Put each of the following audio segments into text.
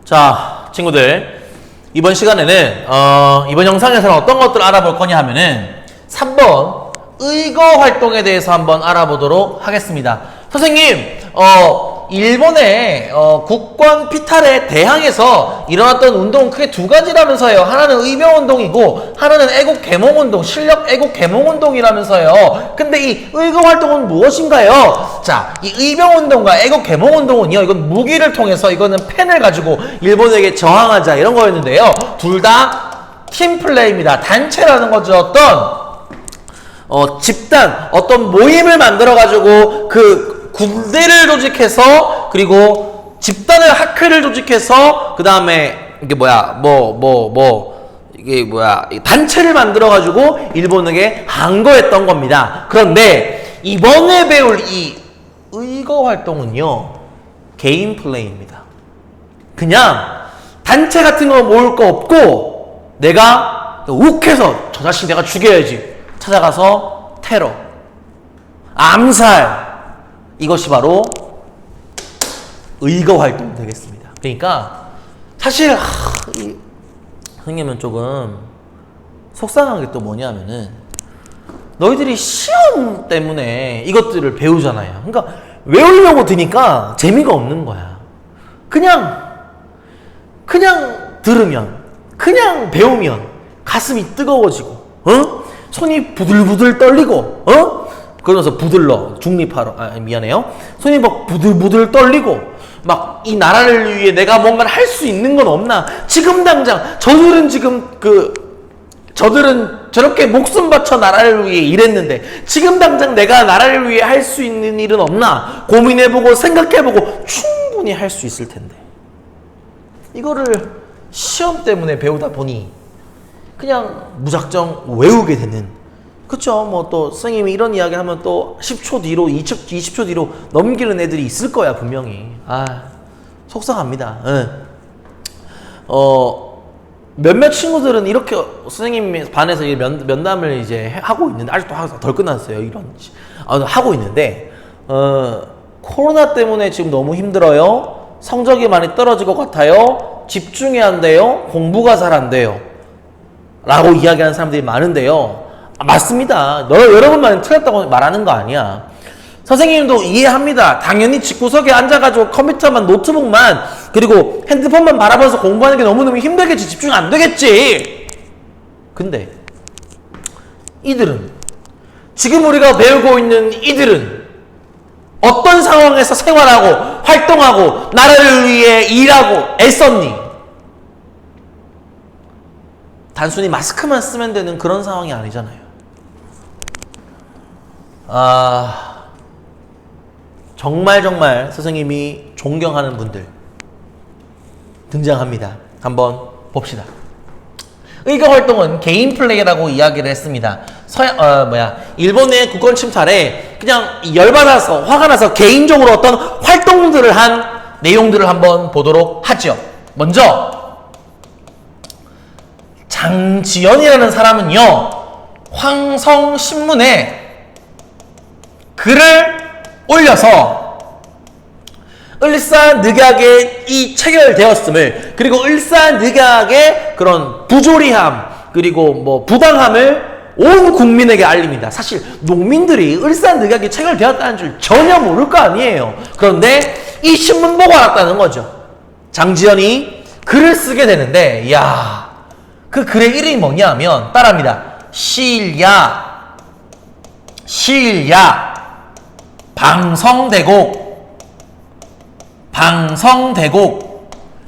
자, 친구들, 이번 시간에는 이번 영상에서는 어떤 것들을 알아볼 거냐 하면은 3번 의거 활동에 대해서 한번 알아보도록 하겠습니다. 선생님, 일본의 국권 피탈에 대항해서 일어났던 운동은 크게 두 가지라면서요. 하나는 의병운동이고 하나는 애국개몽운동, 실력 애국개몽운동이라면서요. 근데 이 의거 활동은 무엇인가요? 자, 이 의병운동과 애국개몽운동은요, 이건 무기를 통해서, 이거는 펜을 가지고 일본에게 저항하자 이런 거였는데요. 둘 다 팀플레이입니다. 단체라는 거죠. 집단, 어떤 모임을 만들어가지고 그 군대를 조직해서, 그리고 집단을 학회를 조직해서, 그 다음에 이게 단체를 만들어가지고 일본에게 항거했던 겁니다. 그런데 이번에 배울 이 의거 활동은요, 개인 플레이입니다. 그냥 단체 같은 거 모을 거 없고, 내가 욱해서 저 자식 내가 죽여야지 찾아가서 테러, 암살, 이것이 바로 의거 활동 되겠습니다. 그러니까 사실 선생님은 조금 속상한 게 또 뭐냐면은, 너희들이 시험 때문에 이것들을 배우잖아요. 그러니까 외우려고 드니까 재미가 없는 거야. 그냥 들으면, 그냥 배우면 가슴이 뜨거워지고, 손이 부들부들 떨리고, 그러면서 부들러, 중립하러, 미안해요. 손이 막 부들부들 떨리고, 막 이 나라를 위해 내가 뭔가를 할 수 있는 건 없나? 지금 당장, 저들은 저렇게 목숨 바쳐 나라를 위해 일했는데, 지금 당장 내가 나라를 위해 할 수 있는 일은 없나? 고민해보고, 생각해보고, 충분히 할 수 있을 텐데. 이거를 시험 때문에 배우다 보니, 그냥 무작정 외우게 되는, 그쵸? 뭐 또 선생님이 이런 이야기 하면 또 10초 뒤로 20초 뒤로 넘기는 애들이 있을 거야, 분명히. 속상합니다. 몇몇 친구들은 이렇게 선생님 반에서 면담을 이제 하고 있는데, 아직도 덜 끝났어요. 하고 있는데, 코로나 때문에 지금 너무 힘들어요. 성적이 많이 떨어질 것 같아요. 집중해야 한대요. 공부가 잘 안 돼요. 라고 이야기하는 사람들이 많은데요. 맞습니다. 여러분만 틀렸다고 말하는 거 아니야. 선생님도 이해합니다. 당연히 집구석에 앉아가지고 컴퓨터만, 노트북만, 그리고 핸드폰만 바라보면서 공부하는 게 너무너무 힘들겠지. 집중 안 되겠지. 근데 이들은, 지금 우리가 배우고 있는 이들은 어떤 상황에서 생활하고 활동하고 나라를 위해 일하고 애썼니? 단순히 마스크만 쓰면 되는 그런 상황이 아니잖아요. 정말 선생님이 존경하는 분들 등장합니다. 한번 봅시다. 의거 활동은 개인 플레이라고 이야기를 했습니다. 일본의 국권 침탈에 그냥 열받아서, 화가 나서 개인적으로 어떤 활동들을 한 내용들을 한번 보도록 하죠. 먼저 장지연이라는 사람은요, 황성신문에 글을 올려서 을사늑약에 이 체결되었음을, 그리고 을사늑약의 그런 부조리함, 그리고 부당함을 온 국민에게 알립니다. 사실 농민들이 을사늑약이 체결되었다는 줄 전혀 모를 거 아니에요. 그런데 이 신문 보고 알았다는 거죠. 장지연이 글을 쓰게 되는데, 그 글의 이름이 뭐냐면 따라합니다.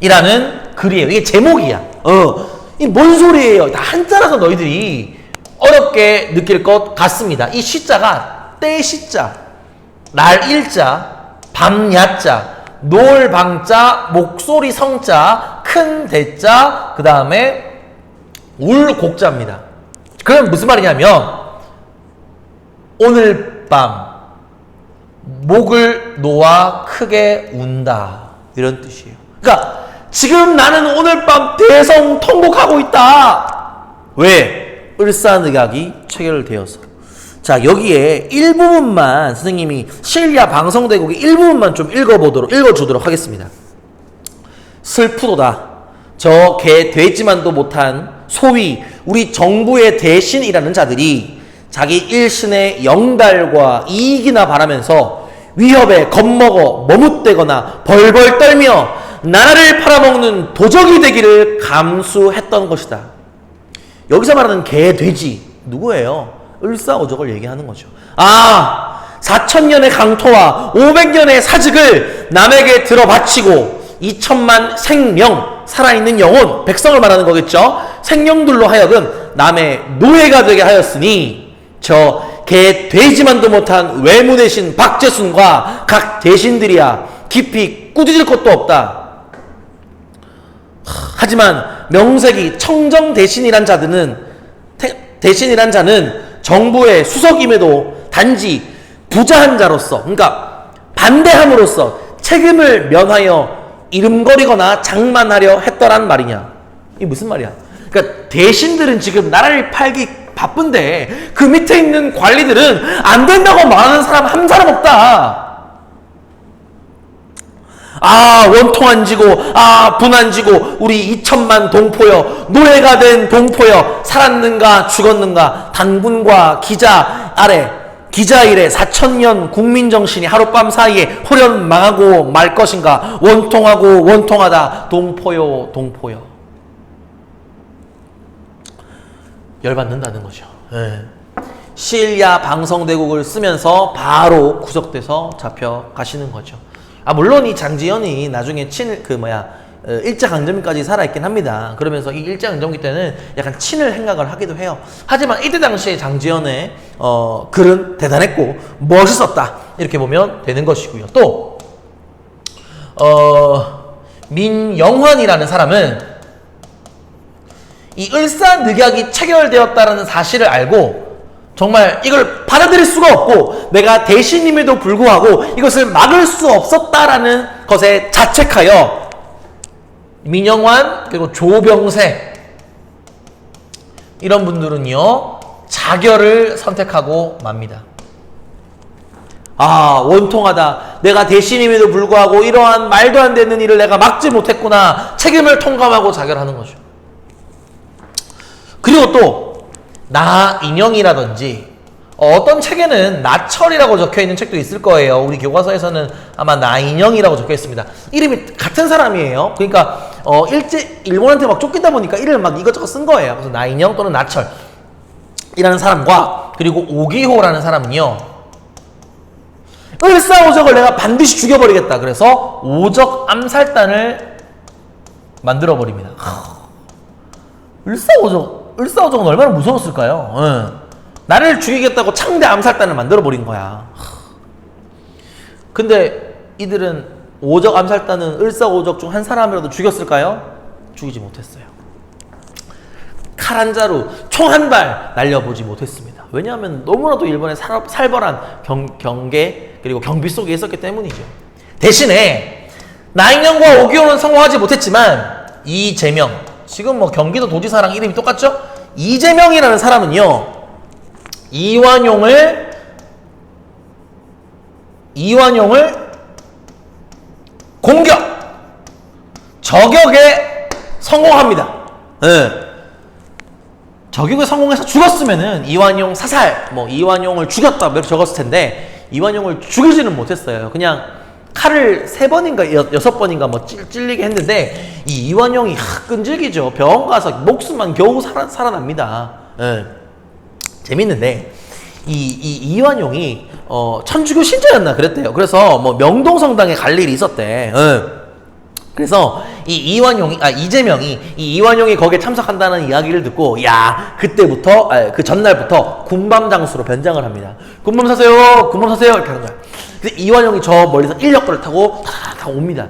방성대곡이라는 글이에요. 이게 제목이야. 이 뭔 소리예요? 다 한자라서 너희들이 어렵게 느낄 것 같습니다. 이 시자가 때 시자, 날 일자, 밤 야자, 놀 방자, 목소리 성자, 큰 대자, 그 다음에 울 곡자입니다. 그럼 무슨 말이냐면, 오늘 밤 목을 놓아 크게 운다, 이런 뜻이에요. 그러니까 지금 나는 오늘 밤 대성통곡하고 있다. 왜? 을사늑약이 체결되어서. 자, 여기에 일부분만 선생님이 방성대곡의 일부분만 좀 읽어주도록 하겠습니다. 슬프도다. 저 개 돼지만도 못한 소위 우리 정부의 대신이라는 자들이 자기 일신의 영달과 이익이나 바라면서 위협에 겁먹어 머뭇대거나 벌벌 떨며 나라를 팔아먹는 도적이 되기를 감수했던 것이다. 여기서 말하는 개, 돼지 누구예요? 을사오적을 얘기하는 거죠. 4천년의 강토와 500년의 사직을 남에게 들어 바치고 2천만 생명, 살아있는 영혼, 백성을 말하는 거겠죠. 생명들로 하여금 남의 노예가 되게 하였으니 저 개, 돼지만도 못한 외무 대신 박재순과 각 대신들이야 깊이 꾸짖을 것도 없다. 하지만 명색이 청정 대신이란 자는 정부의 수석임에도 단지 부자한 자로서, 그러니까 반대함으로써 책임을 면하여 이름거리거나 장만하려 했더란 말이냐. 이게 무슨 말이야? 그러니까 대신들은 지금 나라를 팔기 바쁜데 그 밑에 있는 관리들은 안 된다고 말하는 사람 한 사람 없다. 원통 안 지고, 분 안 지고, 우리 2천만 동포여, 노예가 된 동포여, 살았는가, 죽었는가, 단군과 기자 일에 4천년 국민정신이 하룻밤 사이에 호련 망하고 말 것인가, 원통하고 원통하다, 동포여, 동포여. 열받는다는 거죠. 실야 방성대국을 쓰면서 바로 구속돼서 잡혀가시는 거죠. 물론 이 장지연이 나중에 일제강점기까지 살아있긴 합니다. 그러면서 이 일제강점기 때는 약간 친일 행각을 하기도 해요. 하지만 이때 당시에 장지연의 글은 대단했고 멋있었다. 이렇게 보면 되는 것이고요. 또 민영환이라는 사람은 이 을사늑약이 체결되었다는 사실을 알고 정말 이걸 받아들일 수가 없고 내가 대신임에도 불구하고 이것을 막을 수 없었다라는 것에 자책하여 민영환 그리고 조병세 이런 분들은요 자결을 선택하고 맙니다. 원통하다. 내가 대신임에도 불구하고 이러한 말도 안 되는 일을 내가 막지 못했구나. 책임을 통감하고 자결하는 거죠. 그리고 또 나인영이라든지 어떤 책에는 나철이라고 적혀있는 책도 있을 거예요. 우리 교과서에서는 아마 나인영이라고 적혀있습니다. 이름이 같은 사람이에요. 그러니까 일본한테 막 쫓기다 보니까 이름을 막 이것저것 쓴 거예요. 그래서 나인영 또는 나철이라는 사람과 그리고 오기호라는 사람은요 을사오적을 내가 반드시 죽여버리겠다. 그래서 오적 암살단을 만들어버립니다. 을사오적은 얼마나 무서웠을까요? 나를 죽이겠다고 창대 암살단을 만들어버린 거야. 근데 이들은 오적 암살단은 을사오적 중 한 사람이라도 죽였을까요? 죽이지 못했어요. 칼 한 자루, 총 한 발 날려보지 못했습니다. 왜냐하면 너무나도 일본의 살벌한 경계 그리고 경비 속에 있었기 때문이죠. 대신에 나인영과 오기호는 성공하지 못했지만 이재명, 지금 경기도 도지사랑 이름이 똑같죠? 이재명이라는 사람은요 이완용을 공격, 저격에 성공합니다. 저격에 성공해서 죽었으면은 이완용 사살, 이완용을 죽였다 이렇게 적었을 텐데 이완용을 죽이지는 못했어요. 그냥 칼을 3번인가 6번인가 찔리게 했는데 이 이완용이 끈질기죠. 병원 가서 목숨만 겨우 살아납니다. 재밌는데 이완용이 천주교 신자였나 그랬대요. 그래서 명동성당에 갈 일이 있었대. 그래서 이재명이 이완용이 거기에 참석한다는 이야기를 듣고 그때부터 그 전날부터 군밤 장수로 변장을 합니다. 군밤 사세요 이렇게 하는 거야. 그래서 이완용이 저 멀리서 인력거를 타고 다 옵니다.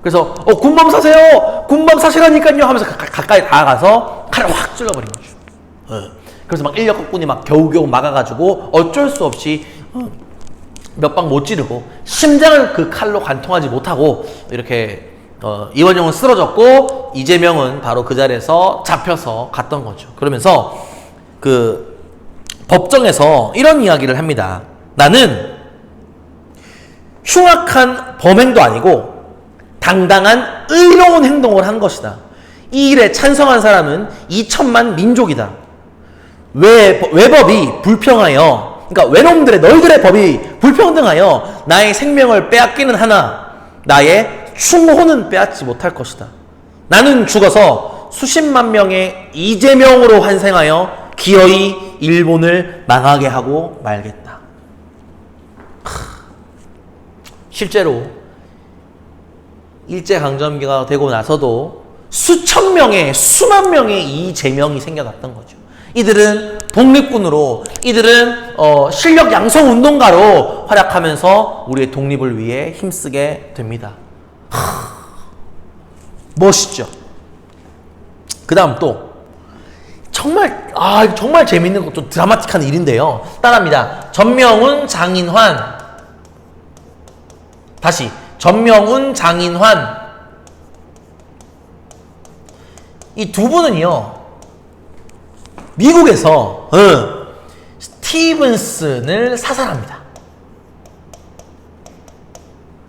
그래서 군밤 사세요, 군밤 사시라니까요 하면서 가까이 다가가서 칼을 확 찔러버린 거죠. 그래서 인력거꾼이 겨우겨우 막아가지고 어쩔 수 없이 몇 방 못 찌르고 심장을 그 칼로 관통하지 못하고 이렇게 이완용은 쓰러졌고 이재명은 바로 그 자리에서 잡혀서 갔던 거죠. 그러면서 그 법정에서 이런 이야기를 합니다. 나는 흉악한 범행도 아니고 당당한 의로운 행동을 한 것이다. 이 일에 찬성한 사람은 2천만 민족이다. 외법이 불평하여, 그러니까 외놈들의 너희들의 법이 불평등하여 나의 생명을 빼앗기는 하나 나의 충호는 빼앗지 못할 것이다. 나는 죽어서 수십만 명의 이재명으로 환생하여 기어이 일본을 망하게 하고 말겠다. 실제로 일제강점기가 되고 나서도 수천 명의, 수만 명의 이재명이 생겨났던 거죠. 이들은 독립군으로, 이들은 실력 양성 운동가로 활약하면서 우리의 독립을 위해 힘쓰게 됩니다. 멋있죠. 그 다음 또 정말 재밌는 것, 좀 드라마틱한 일인데요. 따라합니다. 전명훈, 장인환. 다시 전명훈, 장인환. 이 두 분은요, 미국에서 스티븐슨을 사살합니다.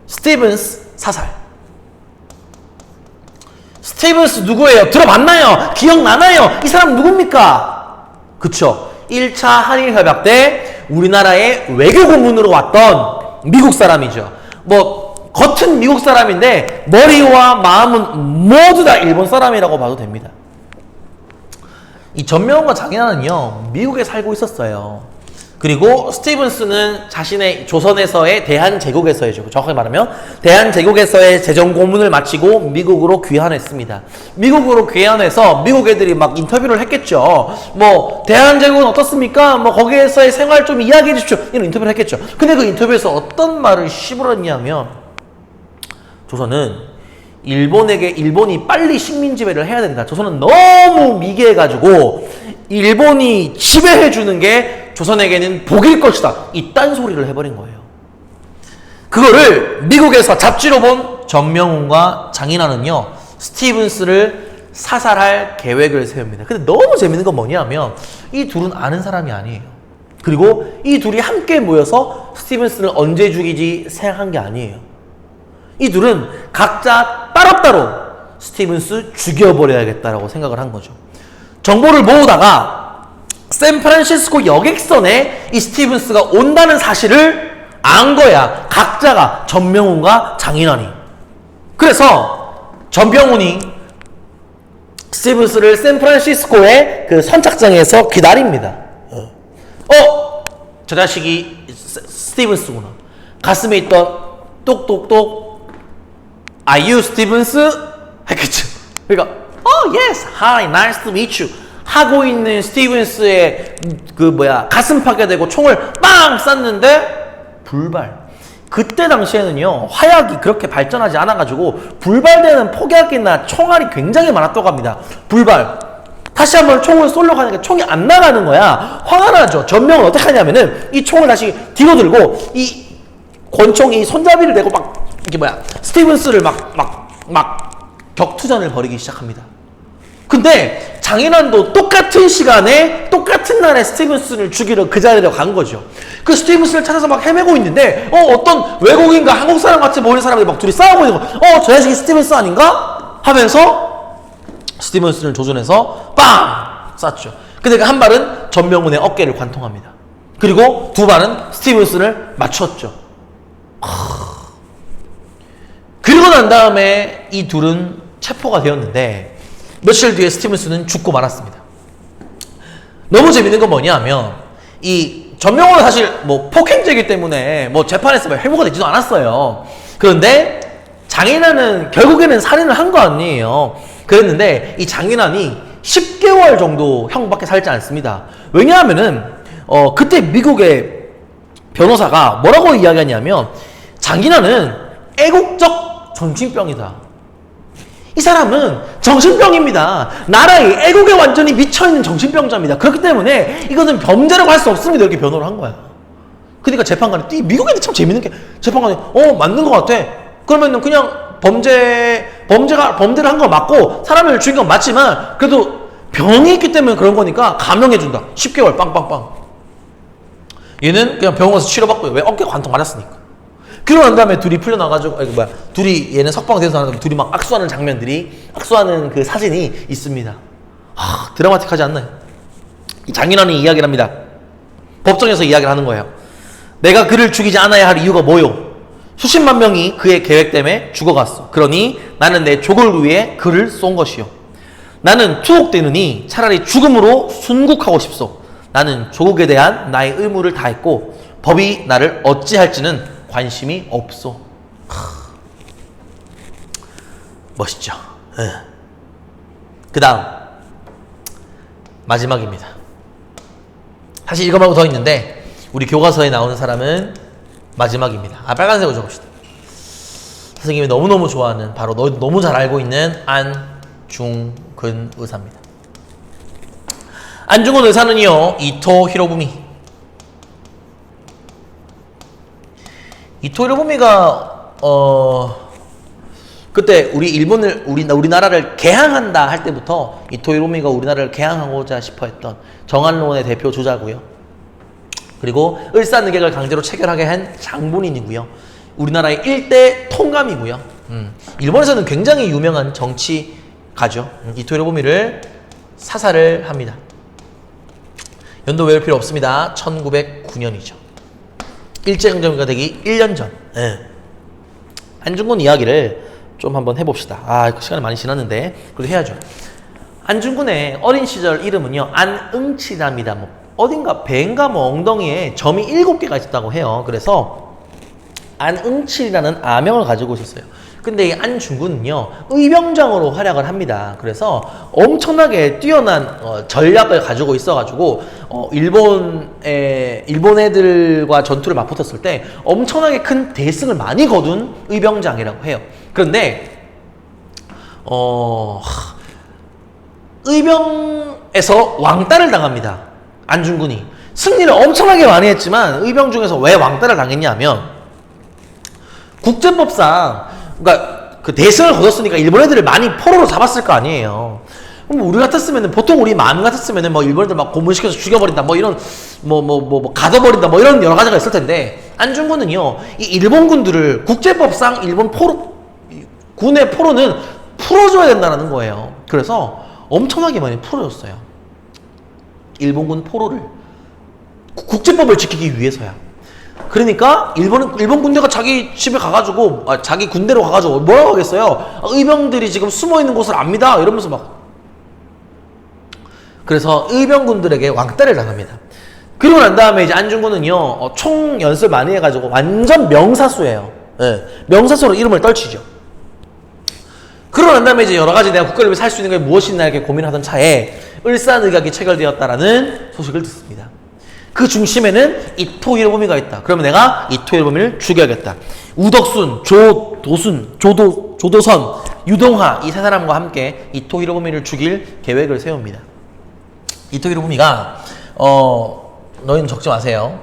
스티븐스 사살. 스티븐스 누구예요? 들어봤나요? 기억나나요? 이 사람 누굽니까? 그쵸. 1차 한일협약 때 우리나라의 외교 고문으로 왔던 미국 사람이죠. 뭐 겉은 미국 사람인데 머리와 마음은 모두 다 일본 사람이라고 봐도 됩니다. 이 전명훈과 장인환은요, 미국에 살고 있었어요. 그리고 스티븐스는 자신의 조선에서의 대한제국에서의, 정확하게 말하면 대한제국에서의 재정고문을 마치고 미국으로 귀환했습니다. 미국으로 귀환해서 미국 애들이 막 인터뷰를 했겠죠. 뭐 대한제국은 어떻습니까? 뭐 거기에서의 생활 좀 이야기해 주십시오. 이런 인터뷰를 했겠죠. 근데 그 인터뷰에서 어떤 말을 씹어렸냐면, 조선은 일본이 빨리 식민 지배를 해야 된다. 조선은 너무 미개해가지고 일본이 지배해주는 게 조선에게는 복일 것이다. 이딴 소리를 해버린 거예요. 그거를 미국에서 잡지로 본 전명훈과 장인환은요, 스티븐스를 사살할 계획을 세웁니다. 근데 너무 재밌는 건 뭐냐면 이 둘은 아는 사람이 아니에요. 그리고 이 둘이 함께 모여서 스티븐스를 언제 죽이지 생각한 게 아니에요. 이 둘은 각자 따로따로 스티븐스 죽여버려야겠다라고 생각을 한 거죠. 정보를 모으다가 샌프란시스코 여객선에 이 스티븐스가 온다는 사실을 안 거야. 각자가, 전명훈과 장인환이. 그래서 전병훈이 스티븐스를 샌프란시스코의 그 선착장에서 기다립니다. 저 자식이 스티븐스구나. 가슴에 있던 똑똑똑 Are you 스티븐스? 했겠죠. 그러니까 yes, hi, nice to meet you 하고 있는 스티븐스의 가슴 파괴되고 총을 빵 쐈는데 불발. 그때 당시에는요, 화약이 그렇게 발전하지 않아가지고 불발되는 폭약이나 총알이 굉장히 많았다고 합니다. 불발. 다시 한번 총을 쏘려고 하니까 총이 안 나가는 거야. 화가 나죠. 전명은 어떻게 하냐면은 이 총을 다시 뒤로 들고 이 권총이 손잡이를 대고 스티븐스를 격투전을 벌이기 시작합니다. 근데 장인환도 똑같은 시간에 똑같은 날에 스티븐스를 죽이러 그 자리로 간 거죠. 그 스티븐스를 찾아서 막 헤매고 있는데 어떤 외국인과 한국 사람 같이 보이는 사람들이 막 둘이 싸우고 있는 거. 저 자식이 스티븐스 아닌가? 하면서 스티븐스를 조준해서 빵! 쐈죠. 근데 그 한 발은 전명훈의 어깨를 관통합니다. 그리고 두 발은 스티븐스를 맞췄죠. 그리고 난 다음에 이 둘은 체포가 되었는데 며칠 뒤에 스티븐스는 죽고 말았습니다. 너무 재밌는 건 뭐냐면 이 전명훈은 사실 뭐 폭행죄이기 때문에 뭐 재판에서 회부가 되지도 않았어요. 그런데 장인환은 결국에는 살인을 한 거 아니에요. 그랬는데 이 장인환이 10개월 정도 형밖에 살지 않습니다. 왜냐하면은 그때 미국의 변호사가 뭐라고 이야기하냐면 장인환은 애국적 정신병이다. 이 사람은 정신병입니다. 나라의 애국에 완전히 미쳐있는 정신병자입니다. 그렇기 때문에 이것은 범죄라고 할 수 없습니다. 이렇게 변호를 한 거야. 그러니까 재판관이, 이 미국 애들 참 재밌는 게, 재판관이 맞는 것 같아. 그러면은 그냥 범죄를 한 거 맞고 사람을 죽인 건 맞지만 그래도 병이 있기 때문에 그런 거니까 감형해준다. 10개월 빵빵빵. 얘는 그냥 병원 가서 치료받고요. 왜? 어깨 관통 맞았으니까. 그러고 난 다음에 둘이 풀려나가지고, 둘이 얘는 석방돼서 나가지고 둘이 막 악수하는 그 사진이 있습니다. 드라마틱하지 않나요? 이 장인어른이 이야기를 합니다. 법정에서 이야기를 하는 거예요. 내가 그를 죽이지 않아야 할 이유가 뭐요? 수십만 명이 그의 계획 때문에 죽어갔어. 그러니 나는 내 족을 위해 그를 쏜 것이요. 나는 투옥되느니 차라리 죽음으로 순국하고 싶소. 나는 조국에 대한 나의 의무를 다했고 법이 나를 어찌할지는 관심이 없소. 멋있죠. 그 다음 마지막입니다. 사실 이거 말고 더 있는데 우리 교과서에 나오는 사람은 마지막입니다. 빨간색으로 적읍시다. 선생님이 너무너무 좋아하는, 바로 너무 잘 알고 있는 안중근 의사입니다. 안중근 의사는요, 이토 히로부미. 이토 히로부미가 그때 우리나라를 개항한다 할 때부터 이토 히로부미가 우리나라를 개항하고자 싶어 했던 정한론의 대표 주자고요. 그리고 을사늑약을 강제로 체결하게 한 장본인이고요. 우리나라의 일대 통감이고요. 일본에서는 굉장히 유명한 정치가죠. 이토 히로부미를 사살을 합니다. 연도 외울 필요 없습니다. 1909년이죠. 일제강점기가 되기 1년 전. 안중근 이야기를 좀 한번 해봅시다. 시간이 많이 지났는데 그래도 해야죠. 안중근의 어린 시절 이름은요, 안응치랍니다. 어딘가 배인가 엉덩이에 점이 7개가 있었다고 해요. 그래서 안응칠이라는 아명을 가지고 있었어요. 근데 이 안중근은요, 의병장으로 활약을 합니다. 그래서 엄청나게 뛰어난 전략을 가지고 있어가지고 일본 애들과 전투를 맞붙었을 때 엄청나게 큰 대승을 많이 거둔 의병장이라고 해요. 그런데 의병에서 왕따를 당합니다. 안중근이 승리를 엄청나게 많이 했지만 의병 중에서 왜 왕따를 당했냐면, 국제법상 그러니까 그 대승을 거뒀으니까 일본 애들을 많이 포로로 잡았을 거 아니에요. 그럼 우리 같았으면은, 보통 우리 마음 같았으면은 일본 애들 막 고문시켜서 죽여버린다, 이런 가둬버린다, 이런 여러 가지가 있을 텐데, 안중근은요, 이 일본군들을 국제법상 일본 군의 포로는 풀어줘야 된다는 거예요. 그래서 엄청나게 많이 풀어줬어요. 일본군 포로를 국제법을 지키기 위해서야. 그러니까 일본 군대가 자기 집에 가가지고 자기 군대로 가가지고 뭐라고 하겠어요? 의병들이 지금 숨어있는 곳을 압니다 이러면서 그래서 의병군들에게 왕따를 당합니다. 그리고 난 다음에 이제 안중근은요, 총 연습 많이 해가지고 완전 명사수예요. 명사수로 이름을 떨치죠. 그러고 난 다음에 이제 여러 가지 내가 국가를 위해 살 수 있는 게 무엇이나 이렇게 고민하던 차에 을사늑약이 체결되었다라는 소식을 듣습니다. 그 중심에는 이토 히로부미가 있다. 그러면 내가 이토 히로부미를 죽여야겠다. 우덕순, 조도선, 유동하 이 세 사람과 함께 이토 히로부미를 죽일 계획을 세웁니다. 이토 히로부미가 너희는 적지 마세요.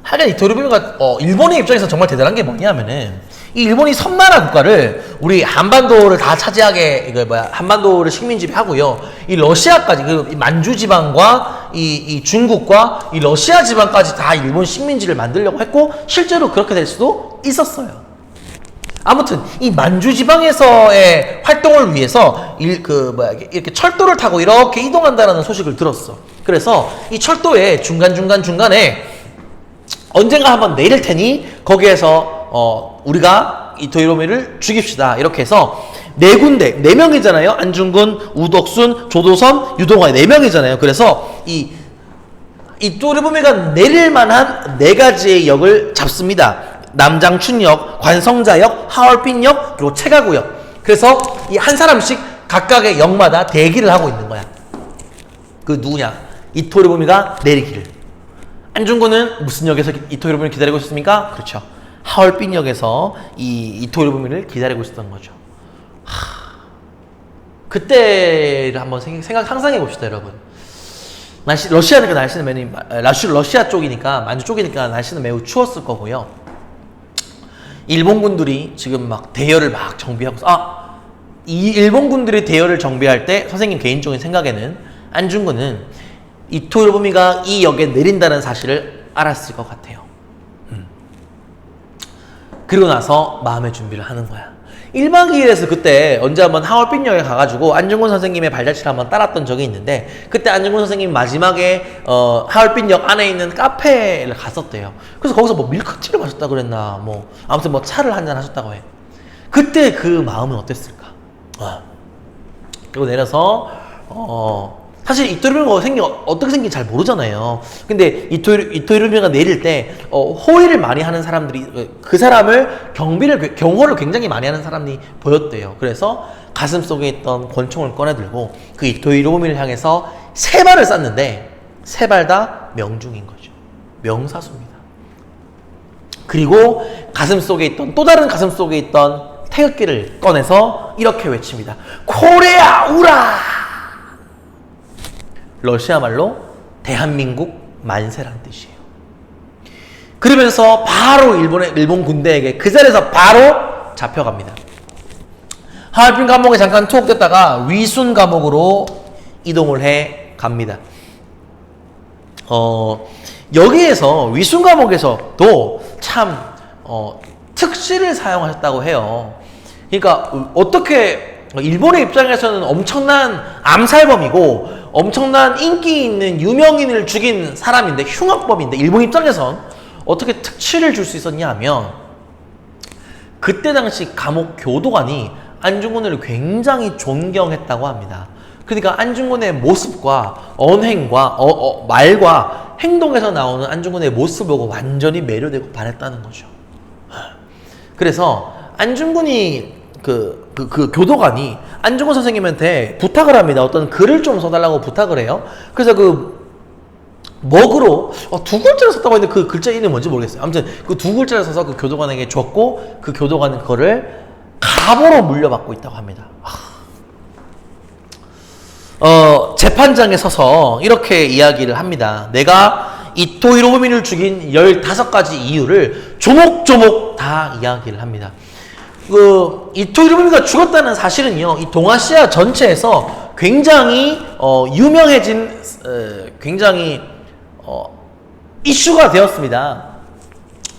하여간 이토 히로부미가 일본의 입장에서 정말 대단한 게 뭐냐면은, 이 일본이 섬나라 국가를 우리 한반도를 다 차지하게 한반도를 식민지배하고요. 이 러시아까지 이 만주 지방과 이 중국과 이 러시아 지방까지 다 일본 식민지를 만들려고 했고 실제로 그렇게 될 수도 있었어요. 아무튼 이 만주 지방에서의 활동을 위해서 이렇게 철도를 타고 이렇게 이동한다라는 소식을 들었어. 그래서 이 철도의 중간에 언젠가 한번 내릴 테니 거기에서 우리가 이토 히로부미를 죽입시다. 이렇게 해서 4군데, 4명이잖아요. 안중근, 우덕순, 조도선, 유동화 4명이잖아요. 그래서 이토 히로부미가 내릴 만한 4가지의 역을 잡습니다. 남장춘역, 관성자역, 하얼빈역, 그리고 체가구역. 그래서 이 한 사람씩 각각의 역마다 대기를 하고 있는 거야. 그 누구냐? 이토 히로부미가 내리기를. 안중근은 무슨 역에서 이토 히로부미를 기다리고 있었습니까? 그렇죠. 하얼빈역에서 이토 히로부미를 기다리고 있었던 거죠. 그때를 한번 상상해 봅시다, 여러분. 러시아니까 날씨는 러시아 쪽이니까, 만주 쪽이니까 날씨는 매우 추웠을 거고요. 일본군들이 지금 대열을 정비하고, 이 일본군들이 대열을 정비할 때 선생님 개인적인 생각에는 안중근은 이토 히로부미가 이 역에 내린다는 사실을 알았을 것 같아요. 그리고 나서 마음의 준비를 하는 거야. 1박 2일에서 그때 언제 한번 하얼빈역에 가가지고 안중근 선생님의 발자취를 한번 따랐던 적이 있는데, 그때 안중근 선생님 마지막에 하얼빈역 안에 있는 카페를 갔었대요. 그래서 거기서 뭐 밀크티를 마셨다 그랬나, 뭐 아무튼 뭐 차를 한잔 하셨다고 해. 그때 그 마음은 어땠을까? 그리고 내려서 사실 이토리우미가 어떻게 생긴지 잘 모르잖아요. 근데 이토리우미가 내릴 때 호의를 많이 하는 사람들이, 그 사람을 경호를 굉장히 많이 하는 사람이 보였대요. 그래서 가슴 속에 있던 권총을 꺼내들고 그 이토리우미를 향해서 3발을 쐈는데 3발 다 명중인 거죠. 명사수입니다. 그리고 또 다른 가슴 속에 있던 태극기를 꺼내서 이렇게 외칩니다. 코레아 우라! 러시아 말로 대한민국 만세란 뜻이에요. 그러면서 바로 일본 군대에게 그 자리에서 바로 잡혀갑니다. 하얼빈 감옥에 잠깐 투옥됐다가 위순 감옥으로 이동을 해 갑니다. 여기에서 위순 감옥에서도 참 특실을 사용하셨다고 해요. 그러니까 어떻게 일본의 입장에서는 엄청난 암살범이고 엄청난 인기 있는 유명인을 죽인 사람인데, 흉악범인데, 일본 입장에선 어떻게 특실을 줄 수 있었냐 하면, 그때 당시 감옥 교도관이 안중근을 굉장히 존경했다고 합니다. 그러니까 안중근의 모습과 언행과 말과 행동에서 나오는 안중근의 모습을 보고 완전히 매료되고 반했다는 거죠. 그래서 안중근이 그 교도관이 안중근 선생님한테 부탁을 합니다. 어떤 글을 좀 써달라고 부탁을 해요. 그래서 먹으로 2글자를 썼다고 했는데 그 글자 이름이 뭔지 모르겠어요. 아무튼 그 2글자를 써서 그 교도관에게 줬고, 그 교도관은 그거를 갑오로 물려받고 있다고 합니다. 재판장에 서서 이렇게 이야기를 합니다. 내가 이토 히로부미를 죽인 15가지 이유를 조목조목 다 이야기를 합니다. 이토 히로부미가 죽었다는 사실은요, 이 동아시아 전체에서 굉장히 유명해진, 굉장히 이슈가 되었습니다.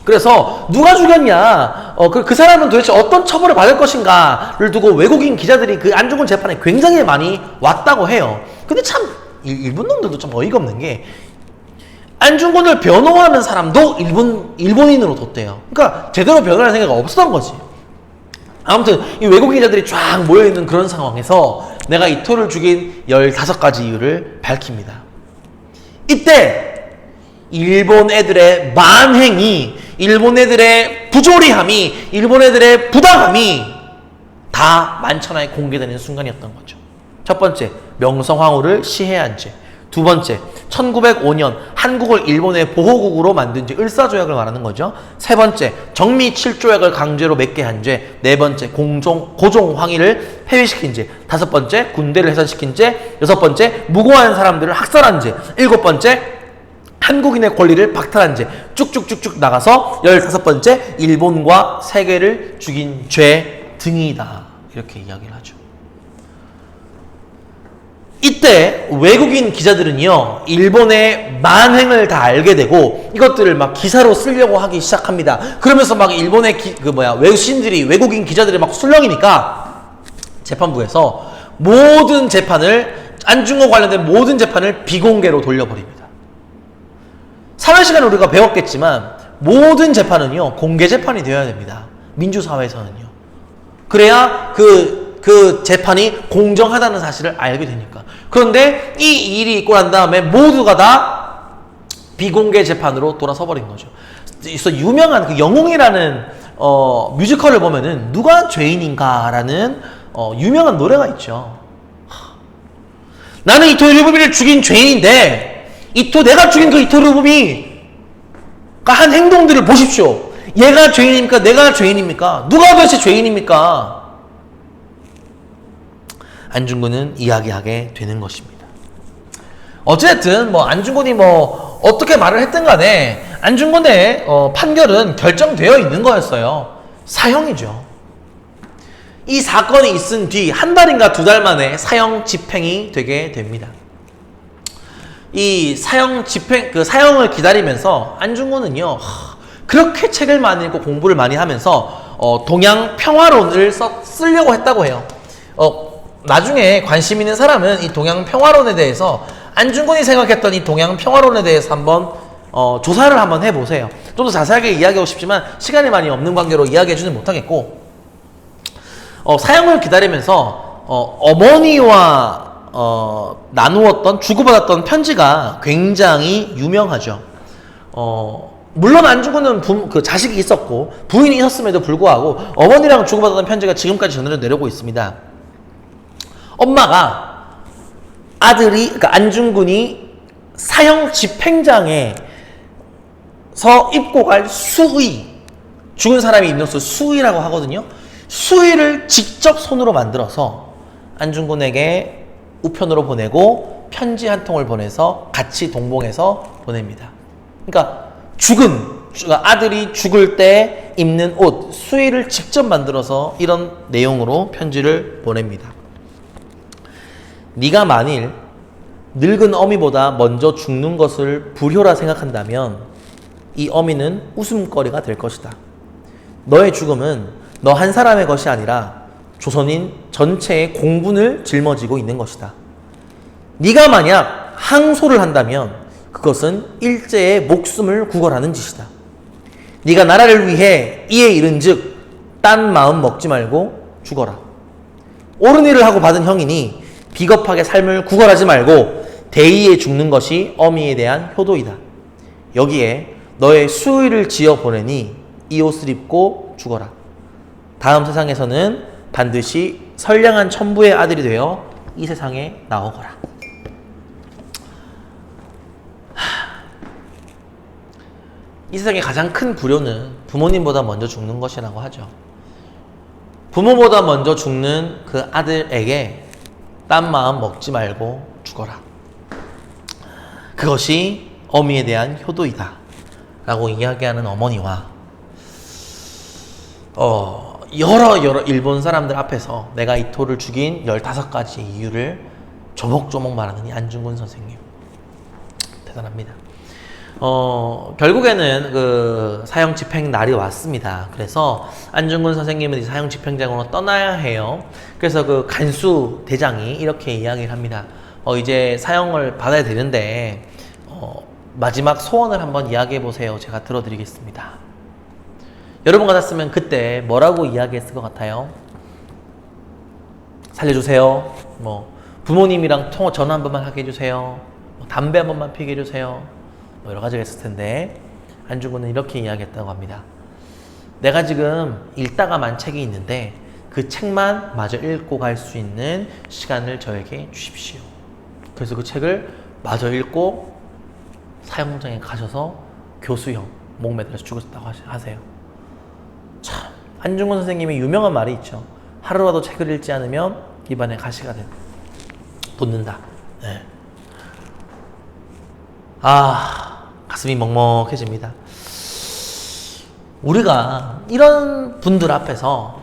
그래서 누가 죽였냐, 그 사람은 도대체 어떤 처벌을 받을 것인가를 두고 외국인 기자들이 그 안중근 재판에 굉장히 많이 왔다고 해요. 근데 참 일본 놈들도 좀 어이가 없는 게, 안중근을 변호하는 사람도 일본인으로 뒀대요. 그러니까 제대로 변호할 생각 없었던 거지. 아무튼 이 외국인 기자들이 쫙 모여있는 그런 상황에서 내가 이토를 죽인 15가지 이유를 밝힙니다. 이때 일본 애들의 만행이, 일본 애들의 부조리함이, 일본 애들의 부당함이 다 만천하에 공개되는 순간이었던 거죠. 첫 번째, 명성황후를 시해한 죄. 두 번째, 1905년 한국을 일본의 보호국으로 만든 죄, 을사조약을 말하는 거죠. 세 번째, 정미 7조약을 강제로 맺게 한 죄. 네 번째, 고종황의를 폐위시킨 죄. 다섯 번째, 군대를 해산시킨 죄. 여섯 번째, 무고한 사람들을 학살한 죄. 일곱 번째, 한국인의 권리를 박탈한 죄. 쭉쭉쭉쭉 나가서 15번째, 일본과 세계를 죽인 죄 등이다. 이렇게 이야기를 하죠. 이때 외국인 기자들은요, 일본의 만행을 다 알게 되고 이것들을 막 기사로 쓰려고 하기 시작합니다. 그러면서 막 일본의 외국인 기자들이 막 술렁이니까 재판부에서 모든 재판을, 안중근 관련된 모든 재판을 비공개로 돌려버립니다. 사회시간에 우리가 배웠겠지만 모든 재판은요, 공개 재판이 되어야 됩니다. 민주사회에서는요. 그래야 그 재판이 공정하다는 사실을 알게 되니까. 그런데 이 일이 있고 난 다음에 모두가 다 비공개 재판으로 돌아서 버린 거죠. 그래서 유명한 그 영웅이라는 뮤지컬을 보면은 누가 죄인인가라는 유명한 노래가 있죠. 나는 이토 히로부미를 죽인 죄인인데 내가 죽인 그 이토 히로부미가 한 행동들을 보십시오. 얘가 죄인입니까? 내가 죄인입니까? 누가 도대체 죄인입니까? 안중근은 이야기하게 되는 것입니다. 어쨌든 안중근이 어떻게 말을 했든 간에 안중근의 판결은 결정되어 있는 거였어요. 사형이죠. 이 사건이 있은 뒤 한 달인가 2달 만에 사형 집행이 되게 됩니다. 이 사형을 기다리면서 안중근은요, 그렇게 책을 많이 읽고 공부를 많이 하면서 동양 평화론을 쓰려고 했다고 해요. 나중에 관심 있는 사람은 이 동양 평화론에 대해서 안중근이 생각했던 이 동양 평화론에 대해서 한번 조사를 한번 해보세요. 좀 더 자세하게 이야기하고 싶지만 시간이 많이 없는 관계로 이야기해주지 못하겠고, 사형을 기다리면서 어머니와 나누었던, 주고받았던 편지가 굉장히 유명하죠. 물론 안중근은 그 자식이 있었고 부인이 있었음에도 불구하고 어머니랑 주고받았던 편지가 지금까지 전해져 내려오고 있습니다. 엄마가 그러니까 안중근이 사형 집행장에서 입고 갈 수의, 죽은 사람이 입는 옷을 수의라고 하거든요. 수의를 직접 손으로 만들어서 안중근에게 우편으로 보내고 편지 한 통을 보내서 같이 동봉해서 보냅니다. 그러니까 아들이 죽을 때 입는 옷, 수의를 직접 만들어서 이런 내용으로 편지를 보냅니다. 네가 만일 늙은 어미보다 먼저 죽는 것을 불효라 생각한다면 이 어미는 웃음거리가 될 것이다. 너의 죽음은 너 한 사람의 것이 아니라 조선인 전체의 공분을 짊어지고 있는 것이다. 네가 만약 항소를 한다면 그것은 일제의 목숨을 구걸하는 짓이다. 네가 나라를 위해 이에 이른즉 딴 마음 먹지 말고 죽어라. 옳은 일을 하고 받은 형이니 비겁하게 삶을 구걸하지 말고 대의에 죽는 것이 어미에 대한 효도이다. 여기에 너의 수의를 지어 보내니 이 옷을 입고 죽어라. 다음 세상에서는 반드시 선량한 천부의 아들이 되어 이 세상에 나오거라. 이 세상의 가장 큰 불효는 부모님보다 먼저 죽는 것이라고 하죠. 부모보다 먼저 죽는 그 아들에게 딴 마음 먹지 말고 죽어라. 그것이 어미에 대한 효도이다 라고 이야기하는 어머니와 여러 일본 사람들 앞에서 내가 이토를 죽인 15가지 이유를 조목조목 말하는 이 안중근 선생님, 대단합니다. 결국에는 그 사형 집행 날이 왔습니다. 그래서 안중근 선생님은 이 사형 집행장으로 떠나야 해요. 그래서 그 간수 대장이 이렇게 이야기를 합니다. 이제 사형을 받아야 되는데 마지막 소원을 한번 이야기해 보세요. 제가 들어드리겠습니다. 여러분 같았으면 그때 뭐라고 이야기했을 것 같아요? 살려주세요. 부모님이랑 전화 한 번만 하게 해주세요. 담배 한 번만 피게 해주세요. 여러 가지가 있을 텐데 안중근은 이렇게 이야기했다고 합니다. 내가 지금 읽다가만 책이 있는데 그 책만 마저 읽고 갈 수 있는 시간을 저에게 주십시오. 그래서 그 책을 마저 읽고 사형장에 가셔서 교수형 목 매달려서 죽었다고 하세요. 참, 안중근 선생님의 유명한 말이 있죠. 하루라도 책을 읽지 않으면 입안에 가시가 돋는다. 네. 가슴이 먹먹해집니다. 우리가 이런 분들 앞에서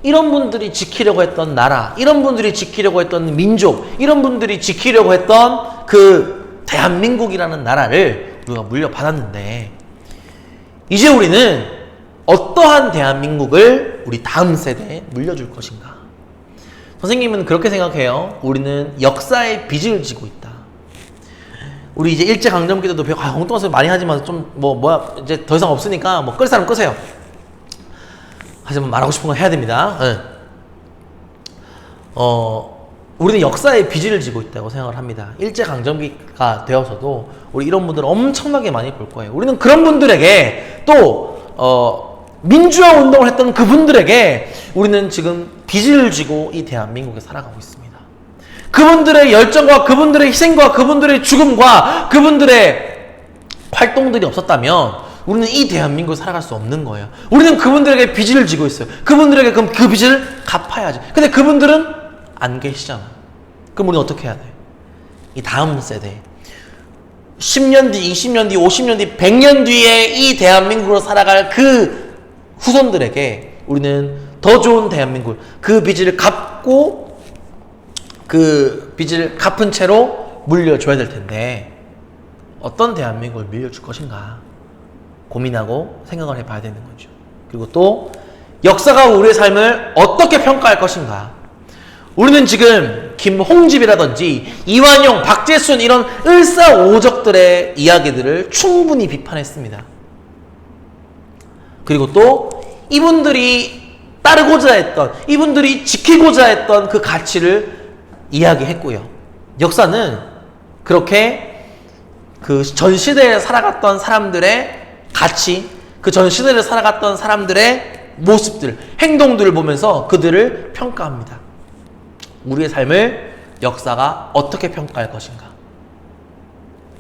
이런 분들이 지키려고 했던 나라, 이런 분들이 지키려고 했던 민족, 이런 분들이 지키려고 했던 그 대한민국이라는 나라를 우리가 물려받았는데 이제 우리는 어떠한 대한민국을 우리 다음 세대에 물려줄 것인가? 선생님은 그렇게 생각해요. 우리는 역사의 빚을 지고 있다. 우리 이제 일제강점기 때도 엉뚱한 소리 많이 하지만 좀 이제 더 이상 없으니까 끌 사람 끄세요. 하지만 말하고 싶은 건 해야 됩니다. 네. 우리는 역사의 빚을 지고 있다고 생각을 합니다. 일제강점기가 되어서도 우리 이런 분들은 엄청나게 많이 볼 거예요. 우리는 그런 분들에게 또 민주화 운동을 했던 그분들에게 우리는 지금 빚을 지고 이 대한민국에 살아가고 있습니다. 그분들의 열정과 그분들의 희생과 그분들의 죽음과 그분들의 활동들이 없었다면 우리는 이 대한민국을 살아갈 수 없는 거예요. 우리는 그분들에게 빚을 지고 있어요. 그분들에게 그럼 그 빚을 갚아야지. 근데 그분들은 안 계시잖아. 그럼 우리는 어떻게 해야 돼? 이 다음 세대 10년 뒤, 20년 뒤, 50년 뒤, 100년 뒤에 이 대한민국으로 살아갈 그 후손들에게 우리는 더 좋은 대한민국, 그 빚을 갚고 그 빚을 갚은 채로 물려줘야 될 텐데 어떤 대한민국을 물려줄 것인가 고민하고 생각을 해봐야 되는 거죠. 그리고 또 역사가 우리의 삶을 어떻게 평가할 것인가. 우리는 지금 김홍집이라든지 이완용, 박재순 이런 을사오적들의 이야기들을 충분히 비판했습니다. 그리고 또 이분들이 따르고자 했던, 이분들이 지키고자 했던 그 가치를 이야기했고요. 역사는 그렇게 그 전 시대에 살아갔던 사람들의 가치, 그 전 시대를 살아갔던 사람들의 모습들, 행동들을 보면서 그들을 평가합니다. 우리의 삶을 역사가 어떻게 평가할 것인가?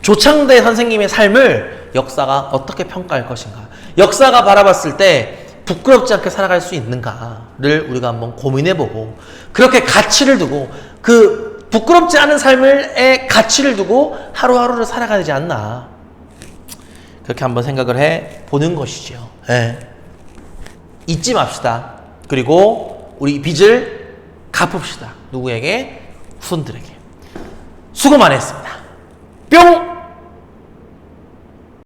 조창대 선생님의 삶을 역사가 어떻게 평가할 것인가? 역사가 바라봤을 때 부끄럽지 않게 살아갈 수 있는가를 우리가 한번 고민해보고, 그렇게 가치를 두고, 그 부끄럽지 않은 삶의 가치를 두고 하루하루를 살아가야 되지 않나, 그렇게 한번 생각을 해보는 것이죠. 네. 잊지 맙시다. 그리고 우리 빚을 갚읍시다. 누구에게? 후손들에게. 수고 많이 했습니다. 뿅!